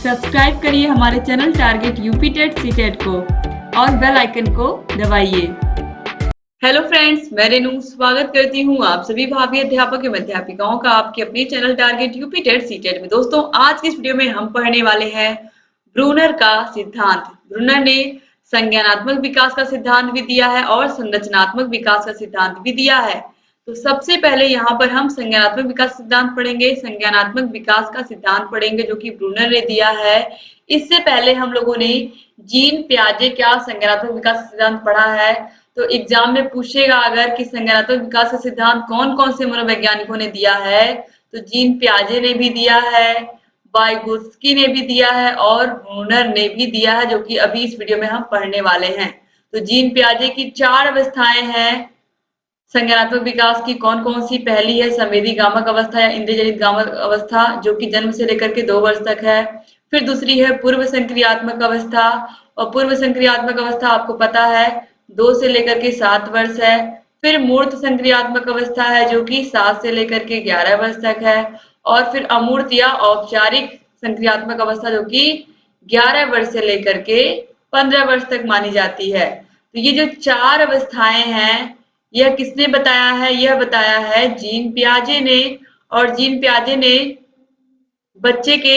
Subscribe करिए हमारे channel target UP TET CTET को और बेल आइकन को दबाइए। हेलो फ्रेंड्स, मैं रेनू स्वागत करती हूँ आप सभी भावी अध्यापक एवं अध्यापिकाओं का आपके अपने channel target UP TET CTET में। दोस्तों, आज की इस वीडियो में हम पढ़ने वाले हैं ब्रूनर का सिद्धांत। ब्रूनर ने संज्ञानात्मक विकास का सिद्धांत भी दिया है और संरचनात्मक विकास का सिद्धांत भी दिया है। तो सबसे पहले यहाँ पर हम संज्ञानात्मक विकास सिद्धांत पढ़ेंगे, संज्ञानात्मक विकास का सिद्धांत पढ़ेंगे जो कि ब्रूनर ने दिया है। इससे पहले हम लोगों ने जीन पियाजे का संज्ञानात्मक विकास सिद्धांत पढ़ा है। तो एग्जाम में पूछेगा अगर कि संज्ञानात्मक विकास का सिद्धांत कौन कौन से मनोवैज्ञानिकों ने दिया है, तो जीन पियाजे ने भी दिया है, वाइगोत्स्की ने भी दिया है और ब्रूनर ने भी दिया है, जो कि अभी इस वीडियो में हम पढ़ने वाले हैं। तो जीन पियाजे की 4 अवस्थाएं हैं संज्ञानात्मक विकास की। कौन कौन सी? पहली है संवेदी गामक अवस्था या इंद्रियजनित गामक अवस्था, जो कि जन्म से लेकर के 2 वर्ष तक है। फिर दूसरी है पूर्व संक्रियात्मक अवस्था, और पूर्व संक्रियात्मक अवस्था आपको पता है 2 से लेकर के 7 वर्ष है। फिर मूर्त संक्रियात्मक अवस्था है जो कि 7 से लेकर के 11 वर्ष तक है। और फिर अमूर्त या औपचारिक संक्रियात्मक अवस्था जो कि 11 वर्ष से लेकर के 15 वर्ष तक मानी जाती है। तो ये जो 4 अवस्थाएं हैं, यह किसने बताया है? यह बताया है जीन पियाजे ने। और जीन पियाजे ने बच्चे के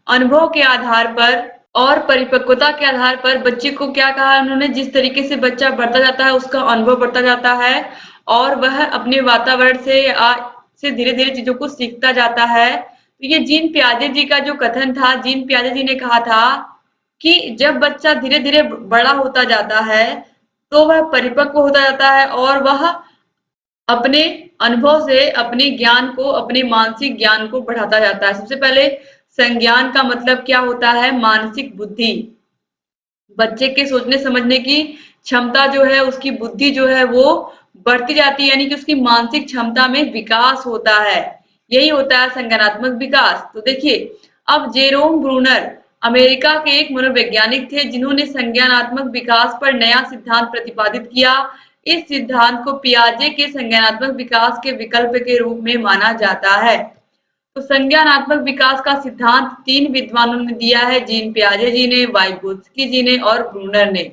अनुभव के आधार पर और परिपक्वता के आधार पर बच्चे को क्या कहा उन्होंने, जिस तरीके से बच्चा बढ़ता जाता है उसका अनुभव बढ़ता जाता है और वह अपने वातावरण से धीरे धीरे चीजों को सीखता जाता है। तो ये जीन पियाजे जी का जो कथन था, जीन पियाजे जी ने कहा था कि जब बच्चा धीरे धीरे बड़ा होता जाता है तो वह परिपक्व होता जाता है और वह अपने अनुभव से अपने ज्ञान को, अपने मानसिक ज्ञान को बढ़ाता जाता है। सबसे पहले संज्ञान का मतलब क्या होता है? मानसिक बुद्धि। बच्चे के सोचने समझने की क्षमता जो है, उसकी बुद्धि जो है वो बढ़ती जाती है, यानी कि उसकी मानसिक क्षमता में विकास होता है। यही होता है संज्ञानात्मक विकास। तो देखिए, अब जेरोम ब्रूनर अमेरिका के एक मनोवैज्ञानिक थे जिन्होंने संज्ञानात्मक विकास पर नया सिद्धांत प्रतिपादित किया। इस सिद्धांत को पियाजे के संज्ञानात्मक विकास के विकल्प के रूप में माना जाता है। तो संज्ञानात्मक विकास का सिद्धांत 3 विद्वानों ने दिया है, जीन पियाजे जी ने, वाइगोत्स्की जी ने और ब्रूनर ने।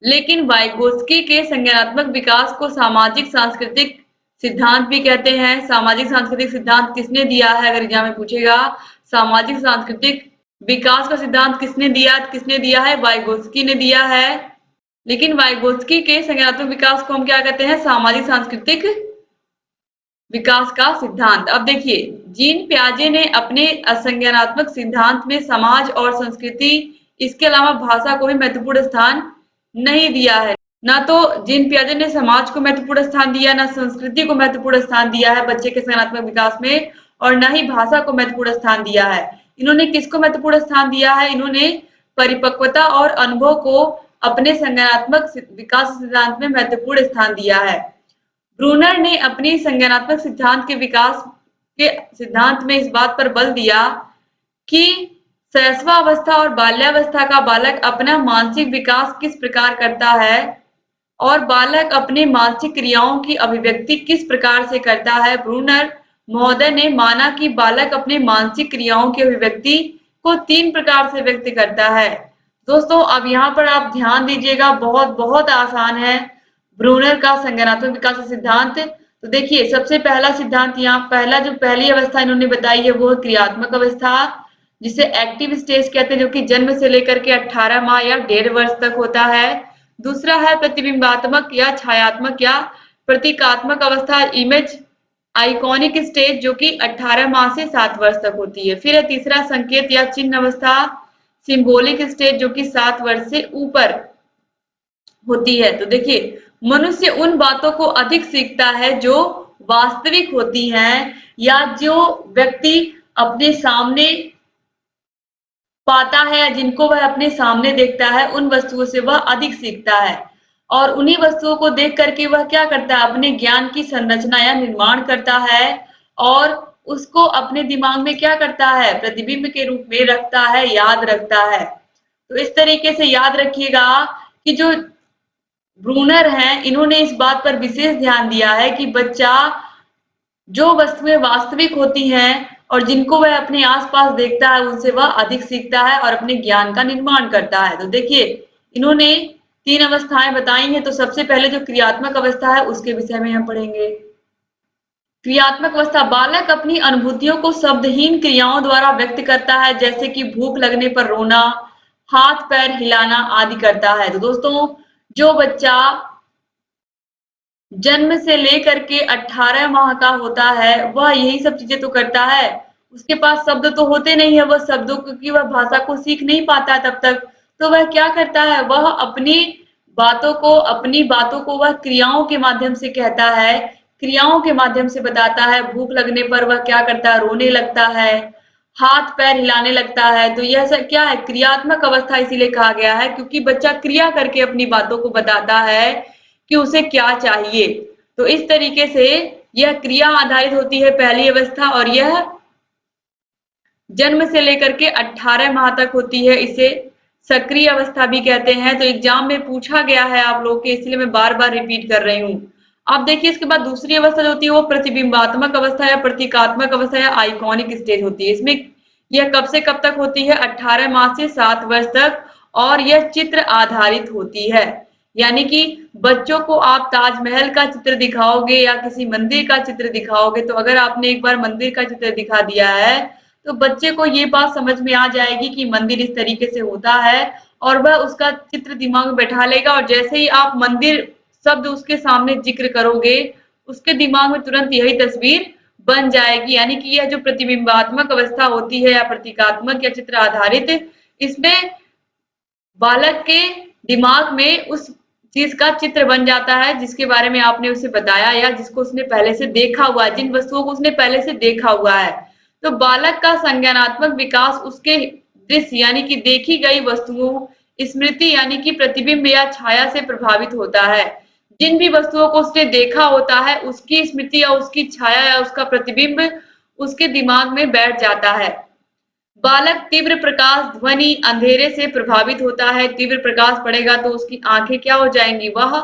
लेकिन वाइगोत्स्की के संज्ञानात्मक विकास को सामाजिक सांस्कृतिक सिद्धांत भी कहते हैं। सामाजिक सांस्कृतिक सिद्धांत किसने दिया है? अगर एग्जाम में पूछेगा सामाजिक सांस्कृतिक विकास का सिद्धांत किसने दिया है? वाइगोत्स्की ने दिया है। लेकिन वाइगोत्स्की के संज्ञानात्मक विकास को हम क्या कहते हैं? सामाजिक सांस्कृतिक विकास का सिद्धांत। अब देखिए, जीन पियाजे ने अपने संज्ञानात्मक सिद्धांत में समाज और संस्कृति, इसके अलावा भाषा को भी महत्वपूर्ण स्थान नहीं दिया है। ना तो जीन पियाजे ने समाज को महत्वपूर्ण स्थान दिया, ना संस्कृति को महत्वपूर्ण स्थान दिया है बच्चे के संज्ञानात्मक विकास में, और ना ही भाषा को महत्वपूर्ण स्थान दिया है। इन्होंने किसको महत्वपूर्ण स्थान दिया है? इन्होंने परिपक्वता और अनुभव को अपने संज्ञानात्मक विकास सिद्धांत में महत्वपूर्ण स्थान दिया है। ब्रूनर ने अपनी संज्ञानात्मक सिद्धांत के विकास के सिद्धांत में इस बात पर बल दिया कि शैशवावस्था और बाल्यावस्था का बालक अपना मानसिक विकास किस प्रकार करता है और बालक अपने मानसिक क्रियाओं की अभिव्यक्ति किस प्रकार से करता है। ब्रूनर महोदय ने माना कि बालक अपने मानसिक क्रियाओं की अभिव्यक्ति को 3 प्रकार से व्यक्त करता है। दोस्तों, अब यहाँ पर आप ध्यान दीजिएगा, बहुत बहुत आसान है ब्रूनर का संज्ञानात्मक विकास का सिद्धांत। तो देखिए, सबसे पहला सिद्धांत, यहाँ पहली अवस्था इन्होंने बताई है वो है क्रियात्मक अवस्था, जिसे एक्टिव स्टेज कहते हैं, जो कि जन्म से लेकर के 18 माह या 1.5 वर्ष तक होता है। दूसरा है प्रतिबिंबात्मक या छायात्मक या प्रतीकात्मक अवस्था, इमेज आइकॉनिक स्टेज, जो कि 18 माह से 7 वर्ष तक होती है। फिर है तीसरा संकेत या चिन्ह अवस्था, सिंबॉलिक स्टेज, जो कि 7 वर्ष से ऊपर होती है। तो देखिए, मनुष्य उन बातों को अधिक सीखता है जो वास्तविक होती हैं या जो व्यक्ति अपने सामने पाता है, जिनको वह अपने सामने देखता है, उन वस्तुओं से वह अधिक सीखता है और उन्हीं वस्तुओं को देख करके वह क्या करता है? अपने ज्ञान की संरचना या निर्माण करता है और उसको अपने दिमाग में क्या करता है? प्रतिबिंब के रूप में रखता है, याद रखता है। तो इस तरीके से याद रखिएगा कि जो ब्रूनर हैं, इन्होंने इस बात पर विशेष ध्यान दिया है कि बच्चा जो वस्तुएं वास्तविक होती हैं और जिनको वह अपने आसपास देखता है उनसे वह अधिक सीखता है और अपने ज्ञान का निर्माण करता है। तो देखिए, इन्होंने 3 अवस्थाएं बताई हैं। तो सबसे पहले जो क्रियात्मक अवस्था है उसके विषय में हम पढ़ेंगे। क्रियात्मक अवस्था, बालक अपनी अनुभूतियों को शब्दहीन क्रियाओं द्वारा व्यक्त करता है, जैसे कि भूख लगने पर रोना, हाथ पैर हिलाना आदि करता है। तो दोस्तों, जो बच्चा जन्म से लेकर के 18 माह का होता है वह यही सब चीजें तो करता है। उसके पास शब्द तो होते नहीं है, वह शब्दों की वह भाषा को सीख नहीं पाता है तब तक। तो वह क्या करता है, वह अपनी बातों को वह क्रियाओं के माध्यम से कहता है, क्रियाओं के माध्यम से बताता है। भूख लगने पर वह क्या करता है, रोने लगता है, हाथ पैर हिलाने लगता है। तो यह सब क्या है, क्रियात्मक अवस्था इसीलिए कहा गया है क्योंकि बच्चा क्रिया करके अपनी बातों को बताता है कि उसे क्या चाहिए। तो इस तरीके से यह क्रिया आधारित होती है पहली अवस्था, और यह जन्म से लेकर के 18 माह तक होती है। इसे सक्रिय अवस्था भी कहते हैं। तो एग्जाम में पूछा गया है आप लोग के, इसलिए मैं बार बार रिपीट कर रही हूँ। अब देखिए, इसके बाद दूसरी अवस्था जो होती है वो प्रतिबिंबात्मक अवस्था या प्रतीकात्मक अवस्था या आइकॉनिक स्टेज होती है। इसमें यह कब से कब तक होती है, 18 माह से 7 वर्ष तक, और यह चित्र आधारित होती है। यानी कि बच्चों को आप ताजमहल का चित्र दिखाओगे या किसी मंदिर का चित्र दिखाओगे, तो अगर आपने एक बार मंदिर का चित्र दिखा दिया है तो बच्चे को ये बात समझ में आ जाएगी कि मंदिर इस तरीके से होता है, और वह उसका चित्र दिमाग में बैठा लेगा। और जैसे ही आप मंदिर शब्द उसके सामने जिक्र करोगे, उसके दिमाग में तुरंत यही तस्वीर बन जाएगी। यानी कि यह जो प्रतिबिंबात्मक अवस्था होती है या प्रतीकात्मक या चित्र आधारित, इसमें बालक के दिमाग में उस चीज का चित्र बन जाता है जिसके बारे में आपने उसे बताया या जिसको उसने पहले से देखा हुआ है, जिन वस्तुओं को उसने पहले से देखा हुआ है। तो बालक का संज्ञानात्मक विकास उसके दृश्य यानी कि देखी गई वस्तुओं, स्मृति यानी कि प्रतिबिंब या छाया से प्रभावित होता है। जिन भी वस्तुओं को उसने देखा होता है उसकी स्मृति या उसकी छाया या उसका प्रतिबिंब उसके दिमाग में बैठ जाता है। बालक तीव्र प्रकाश, ध्वनि, अंधेरे से प्रभावित होता है। तीव्र प्रकाश पड़ेगा तो उसकी आंखें क्या हो जाएंगी, वह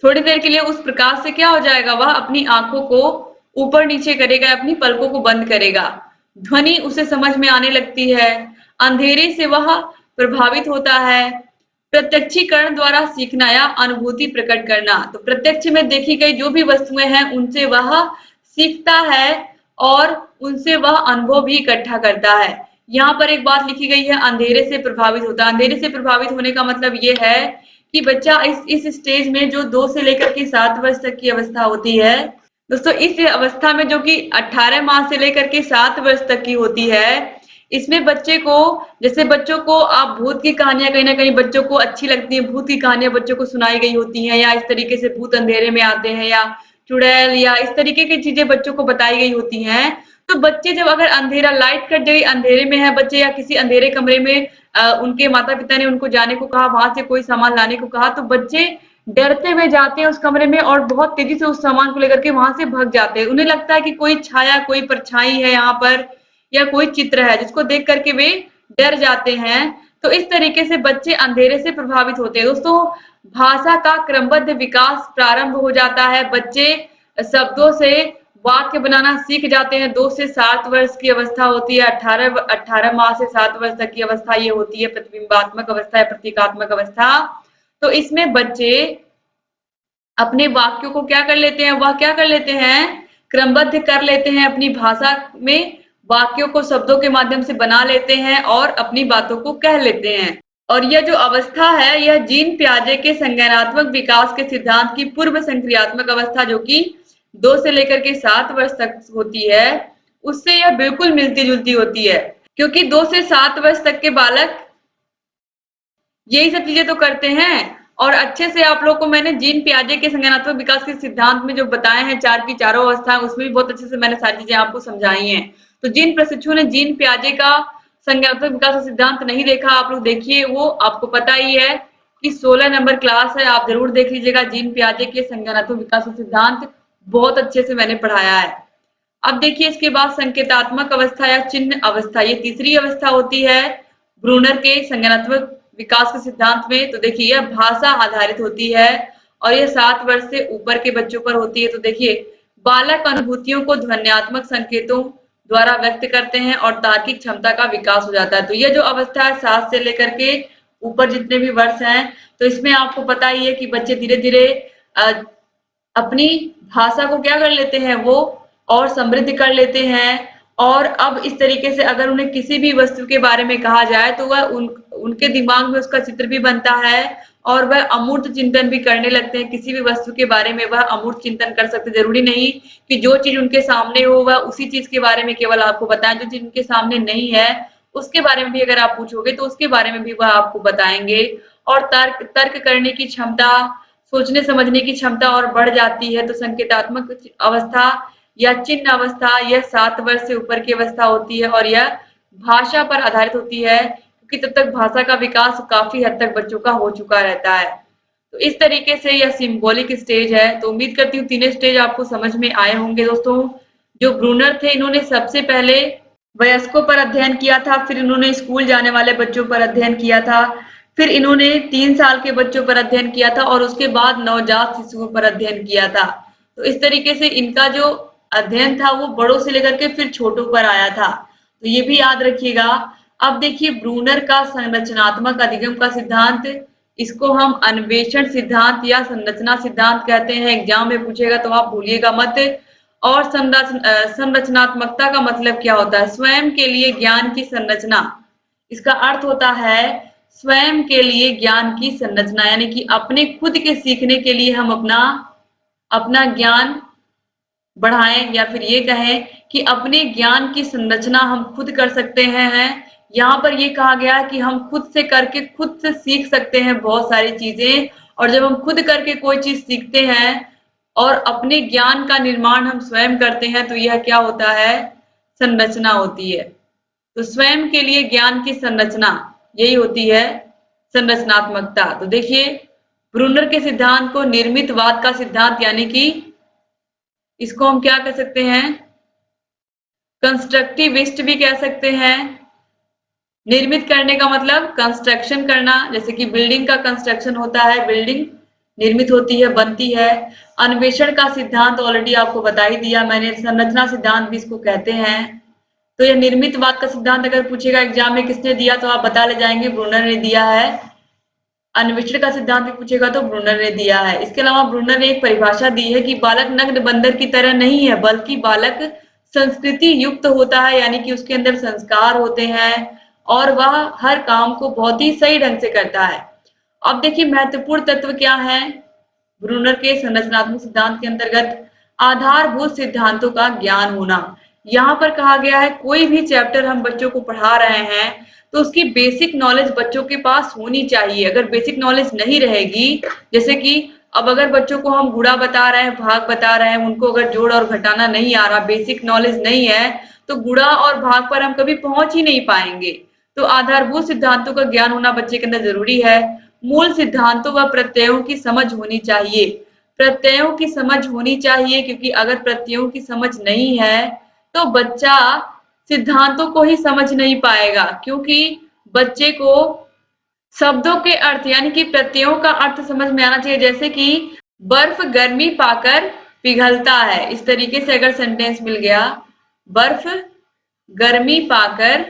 थोड़ी देर के लिए उस प्रकाश से क्या हो जाएगा, वह अपनी आंखों को ऊपर नीचे करेगा, अपनी पलकों को बंद करेगा। ध्वनि उसे समझ में आने लगती है। अंधेरे से वह प्रभावित होता है। प्रत्यक्षीकरण द्वारा सीखना या अनुभूति प्रकट करना, तो प्रत्यक्ष में देखी गई जो भी वस्तुएं हैं उनसे वह सीखता है और उनसे वह अनुभव भी इकट्ठा करता है। यहाँ पर एक बात लिखी गई है, अंधेरे से प्रभावित होता है। अंधेरे से प्रभावित होने का मतलब ये है कि बच्चा इस स्टेज में जो 2 से लेकर के 7 वर्ष तक की अवस्था होती है दोस्तों, इस अवस्था में जो कि 18 माह से लेकर के 7 वर्ष तक की होती है, इसमें बच्चे को, जैसे बच्चों को आप भूत की कहानियां कहीं ना कहीं बच्चों को अच्छी लगती है, भूत की कहानियां बच्चों को सुनाई गई होती हैं, या इस तरीके से भूत अंधेरे में आते हैं या चुड़ैल या इस तरीके की चीजें बच्चों को बताई गई होती हैं। तो बच्चे जब अगर अंधेरा, लाइट कट गई, अंधेरे में है बच्चे या किसी अंधेरे कमरे में उनके माता पिता ने उनको जाने को कहा, वहां से कोई सामान लाने को कहा, तो बच्चे डरते हुए जाते हैं उस कमरे में और बहुत तेजी से उस सामान को लेकर के वहां से भाग जाते हैं। उन्हें लगता है कि कोई छाया, कोई परछाई है यहाँ पर या कोई चित्र है जिसको देख करके वे डर जाते हैं। तो इस तरीके से बच्चे अंधेरे से प्रभावित होते हैं। दोस्तों, भाषा का क्रमबद्ध विकास प्रारंभ हो जाता है। बच्चे शब्दों से वाक्य बनाना सीख जाते हैं। 2 से 7 वर्ष की अवस्था होती है। 18 माह से 7 वर्ष तक की अवस्था ये होती है प्रतिबिंबात्मक अवस्था या प्रतीकात्मक अवस्था। तो इसमें बच्चे अपने वाक्यों को क्या कर लेते हैं, वह क्या कर लेते हैं, क्रमबद्ध कर लेते हैं। अपनी भाषा में वाक्यों को शब्दों के माध्यम से बना लेते हैं और अपनी बातों को कह लेते हैं। और यह जो अवस्था है यह जीन पियाजे के संज्ञानात्मक विकास के सिद्धांत की पूर्व संक्रियात्मक अवस्था जो कि 2 से लेकर के 7 वर्ष तक होती है, उससे यह बिल्कुल मिलती जुलती होती है। क्योंकि 2 से 7 वर्ष तक के बालक यही सब चीजें तो करते हैं। और अच्छे से आप लोग को मैंने जीन पियाजे के संज्ञानात्मक विकास के सिद्धांत में जो बताए हैं 4 की चारों अवस्थाएं, उसमें भी बहुत अच्छे से मैंने सारी चीजें आपको समझाई हैं। तो जिन प्रशिक्षुओं ने जीन पियाजे का संज्ञानात्मक विकास का सिद्धांत नहीं देखा, आप लोग देखिए, वो आपको पता ही है कि 16 नंबर क्लास है, आप जरूर देख लीजिएगा। जीन पियाजे के संज्ञानात्मक विकास का सिद्धांत बहुत अच्छे से मैंने पढ़ाया है। अब देखिए, इसके बाद संकेतात्मक अवस्था या चिन्ह अवस्था, ये तीसरी अवस्था होती है ब्रूनर के संज्ञानात्मक विकास के सिद्धांत में। तो देखिए, यह भाषा आधारित होती है और यह 7 वर्ष से ऊपर के बच्चों पर होती है। तो देखिए, बालक अनुभूतियों को ध्वन्यात्मक संकेतों द्वारा व्यक्त करते हैं और तार्किक क्षमता का विकास हो जाता है। तो ये जो अवस्था है 7 से लेकर के ऊपर जितने भी वर्ष हैं, तो इसमें आपको पता ही है कि बच्चे धीरे-धीरे अपनी भाषा को क्या कर लेते हैं, वो और समृद्ध कर लेते हैं। और अब इस तरीके से अगर उन्हें किसी भी वस्तु के बारे में कहा जाए तो वह उनके दिमाग में उसका चित्र भी बनता है और वह अमूर्त चिंतन भी करने लगते हैं। किसी भी वस्तु के बारे में वह अमूर्त चिंतन कर सकते। जरूरी नहीं कि जो चीज उनके सामने हो वह उसी चीज के बारे में केवल आपको बताएं। जो चीज उनके सामने नहीं है उसके बारे में भी अगर आप पूछोगे तो उसके बारे में भी वह आपको बताएंगे। और तर्क तर्क करने की क्षमता, सोचने समझने की क्षमता और बढ़ जाती है। तो संकेतात्मक अवस्था या चिन्ह अवस्था यह 7 वर्ष से ऊपर की अवस्था होती है और यह भाषा पर आधारित होती है, क्योंकि तब तक भाषा का विकास काफी हद तक बच्चों का हो चुका रहता है। तो इस तरीके से यह सिंबॉलिक स्टेज है। तो उम्मीद करती हूँ तीनों स्टेज आपको समझ में आए होंगे दोस्तों। जो ब्रूनर थे इन्होंने सबसे पहले वयस्कों पर अध्ययन किया था, फिर इन्होंने स्कूल जाने वाले बच्चों पर अध्ययन किया था, फिर इन्होंने 3 साल के बच्चों पर अध्ययन किया था और उसके बाद नवजात शिशुओं पर अध्ययन किया था। तो इस तरीके से इनका जो अध्ययन था वो बड़ों से लेकर के फिर छोटों पर आया था। तो ये भी याद रखिएगा। अब देखिए ब्रूनर का संरचनात्मक अधिगम का सिद्धांत, इसको हम अन्वेषण सिद्धांत या संरचना सिद्धांत कहते हैं। एग्जाम में पूछेगा तो आप भूलिएगा मत। और संरचनात्मकता का मतलब क्या होता है? स्वयं के लिए ज्ञान की संरचना। इसका अर्थ होता है स्वयं के लिए ज्ञान की संरचना, यानी कि अपने खुद के सीखने के लिए हम अपना ज्ञान बढ़ाएं, या फिर ये कहें कि अपने ज्ञान की संरचना हम खुद कर सकते हैं। यहाँ पर ये कहा गया है कि हम खुद से करके खुद से सीख सकते हैं बहुत सारी चीजें। और जब हम खुद करके कोई चीज सीखते हैं और अपने ज्ञान का निर्माण हम स्वयं करते हैं तो यह क्या होता है? संरचना होती है। तो स्वयं के लिए ज्ञान की संरचना यही होती है संरचनात्मकता। तो देखिए ब्रूनर के सिद्धांत को निर्मितवाद का सिद्धांत, यानी कि इसको हम क्या कह सकते हैं? कंस्ट्रक्टिविस्ट भी कह सकते हैं। निर्मित करने का मतलब कंस्ट्रक्शन करना, जैसे कि बिल्डिंग का कंस्ट्रक्शन होता है, बिल्डिंग निर्मित होती है, बनती है। अन्वेषण का सिद्धांत ऑलरेडी आपको बता ही दिया मैंने। संरचना सिद्धांत भी इसको कहते हैं। तो यह निर्मितवाद का सिद्धांत अगर पूछेगा एग्जाम में किसने दिया तो आप बता ले जाएंगे ब्रूनर ने दिया है। अन्वेषण का सिद्धांत भी पूछेगा तो ब्रूनर ने दिया है। इसके अलावा ब्रूनर ने एक परिभाषा दी है कि बालक नग्न बंदर की तरह नहीं है, बल्कि बालक संस्कृति युक्त होता है, यानी कि उसके अंदर संस्कार होते हैं और वह हर काम को बहुत ही सही ढंग से करता है। अब देखिए महत्वपूर्ण तत्व क्या है ब्रूनर के संरचनात्मक सिद्धांत के अंतर्गत? आधारभूत सिद्धांतों का ज्ञान होना। यहाँ पर कहा गया है कोई भी चैप्टर हम बच्चों को पढ़ा रहे हैं तो उसकी बेसिक नॉलेज बच्चों के पास होनी चाहिए। अगर बेसिक नॉलेज नहीं रहेगी, जैसे कि अब अगर बच्चों को हम गुणा बता रहे हैं, भाग बता रहे हैं, उनको अगर जोड़ और घटाना नहीं आ रहा, बेसिक नॉलेज नहीं है, तो गुणा और भाग पर हम कभी पहुंच ही नहीं पाएंगे। तो आधारभूत सिद्धांतों का ज्ञान होना बच्चे के अंदर जरूरी है। मूल सिद्धांतों व प्रत्ययों की समझ होनी चाहिए। प्रत्ययों की समझ होनी चाहिए, क्योंकि अगर प्रत्ययों की समझ नहीं है तो बच्चा सिद्धांतों को ही समझ नहीं पाएगा, क्योंकि बच्चे को शब्दों के अर्थ यानी कि प्रत्ययों का अर्थ समझ में आना चाहिए। जैसे कि बर्फ गर्मी पाकर पिघलता है, इस तरीके से अगर सेंटेंस मिल गया, बर्फ गर्मी पाकर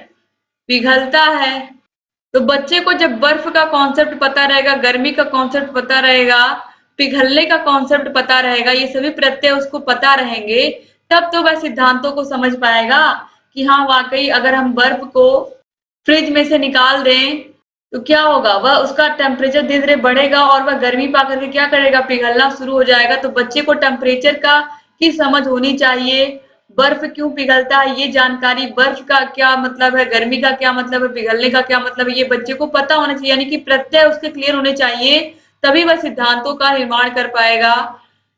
पिघलता है, तो बच्चे को जब बर्फ का कॉन्सेप्ट पता रहेगा, गर्मी का कॉन्सेप्ट पता रहेगा, पिघलने का कॉन्सेप्ट पता रहेगा, ये सभी प्रत्यय उसको पता रहेंगे, तब तो वह सिद्धांतों को समझ पाएगा कि हाँ वाकई अगर हम बर्फ को फ्रिज में से निकाल दें तो क्या होगा, वह उसका टेम्परेचर धीरे धीरे बढ़ेगा और वह गर्मी पा करके क्या करेगा, पिघलना शुरू हो जाएगा। तो बच्चे को टेम्परेचर का की समझ होनी चाहिए। बर्फ क्यों पिघलता है ये जानकारी, बर्फ का क्या मतलब है, गर्मी का क्या मतलब है, पिघलने का क्या मतलब है, ये बच्चे को पता होना चाहिए। यानी कि प्रत्यय उसके क्लियर होने चाहिए, तभी वह सिद्धांतों का निर्माण कर पाएगा।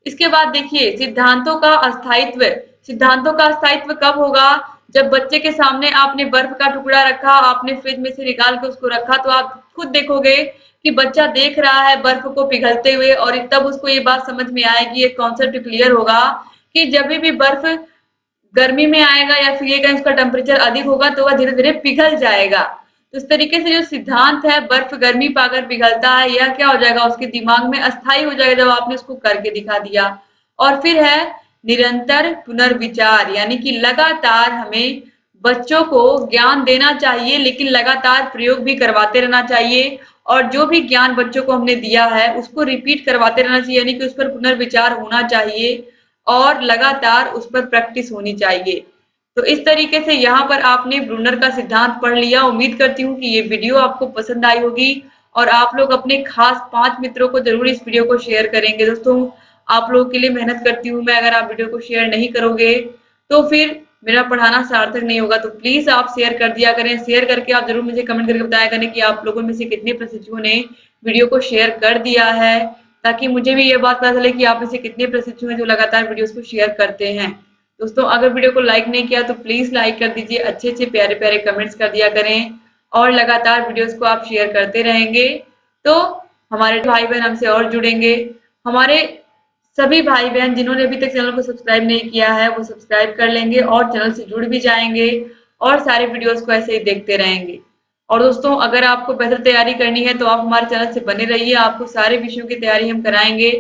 इसके बाद देखिए सिद्धांतों का अस्थायित्व। सिद्धांतों का अस्थायित्व कब होगा? जब बच्चे के सामने आपने बर्फ का टुकड़ा रखा, आपने फ्रिज में से निकाल के उसको रखा, तो आप खुद देखोगे कि बच्चा देख रहा है बर्फ को पिघलते हुए, और तब उसको ये बात समझ में आएगी, ये कॉन्सेप्ट क्लियर होगा कि जब भी बर्फ गर्मी में आएगा या फिर ये कहें उसका टेम्परेचर अधिक होगा तो वह धीरे धीरे पिघल जाएगा। तो इस तरीके से जो सिद्धांत है बर्फ गर्मी पाकर पिघलता है, यह क्या हो जाएगा, उसके दिमाग में अस्थायी हो जाएगा जब आपने उसको करके दिखा दिया। और फिर है निरंतर पुनर्विचार, यानी कि लगातार हमें बच्चों को ज्ञान देना चाहिए, लेकिन लगातार प्रयोग भी करवाते रहना चाहिए और जो भी ज्ञान बच्चों को हमने दिया है उसको रिपीट करवाते रहना चाहिए, यानी कि उस पर पुनर्विचार होना चाहिए और लगातार उस पर प्रैक्टिस होनी चाहिए। तो इस तरीके से यहाँ पर आपने ब्रूनर का सिद्धांत पढ़ लिया। उम्मीद करती हूँ कि ये वीडियो आपको पसंद आई होगी और आप लोग अपने खास 5 मित्रों को जरूर इस वीडियो को शेयर करेंगे। दोस्तों, आप लोगों के लिए मेहनत करती हूँ मैं, अगर आप वीडियो को शेयर नहीं करोगे तो फिर मेरा पढ़ाना सार्थक नहीं होगा। तो प्लीज आप शेयर कर दिया करें। शेयर करके आप जरूर मुझे कमेंट करके बताया करें कि आप लोगों में से कितने प्रशिक्षुओं ने वीडियो को शेयर कर दिया है, ताकि मुझे भी ये बात पता चले कि आप में से कितने प्रशिक्षु हैं जो लगातार वीडियोस को शेयर करते हैं। दोस्तों, अगर वीडियो को लाइक नहीं किया तो प्लीज लाइक कर दीजिए, अच्छे अच्छे प्यारे प्यारे कमेंट्स कर दिया करें और लगातार वीडियोस को आप शेयर करते रहेंगे तो हमारे भाई बहन हमसे और जुड़ेंगे। हमारे सभी भाई बहन जिन्होंने अभी तक चैनल को सब्सक्राइब नहीं किया है वो सब्सक्राइब कर लेंगे और चैनल से जुड़ भी जाएंगे और सारे वीडियोस को ऐसे ही देखते रहेंगे। और दोस्तों, अगर आपको बेहतर तैयारी करनी है तो आप हमारे चैनल से बने रहिए, आपको सारे विषयों की तैयारी हम कराएंगे।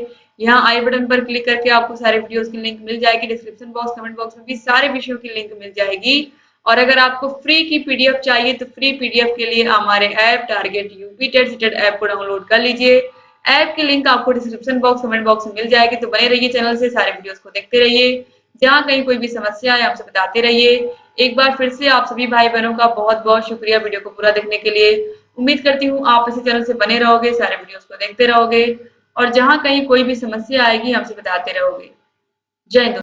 यहाँ आई बटन पर क्लिक करके आपको सारे वीडियोस की लिंक मिल जाएगी, डिस्क्रिप्शन बॉक्स कमेंट बॉक्स में भी सारे विषयों की लिंक मिल जाएगी। और अगर आपको फ्री की पीडीएफ चाहिए तो फ्री पीडीएफ के लिए हमारे app target UP TET CTET app को डाउनलोड कर लीजिए। ऐप की लिंक आपको डिस्क्रिप्शन बॉक्स कमेंट बॉक्स में मिल जाएगी। तो बने रहिए चैनल से, सारे वीडियोस को देखते रहिए, जहाँ कहीं कोई भी समस्या है आपसे बताते रहिए। एक बार फिर से आप सभी भाई बहनों का बहुत बहुत शुक्रिया वीडियो को पूरा देखने के लिए। उम्मीद करती हूँ आप इसी चैनल से बने रहोगे, सारे वीडियोस को देखते रहोगे और जहाँ कहीं कोई भी समस्या आएगी हमसे बताते रहोगे। जय हिंद।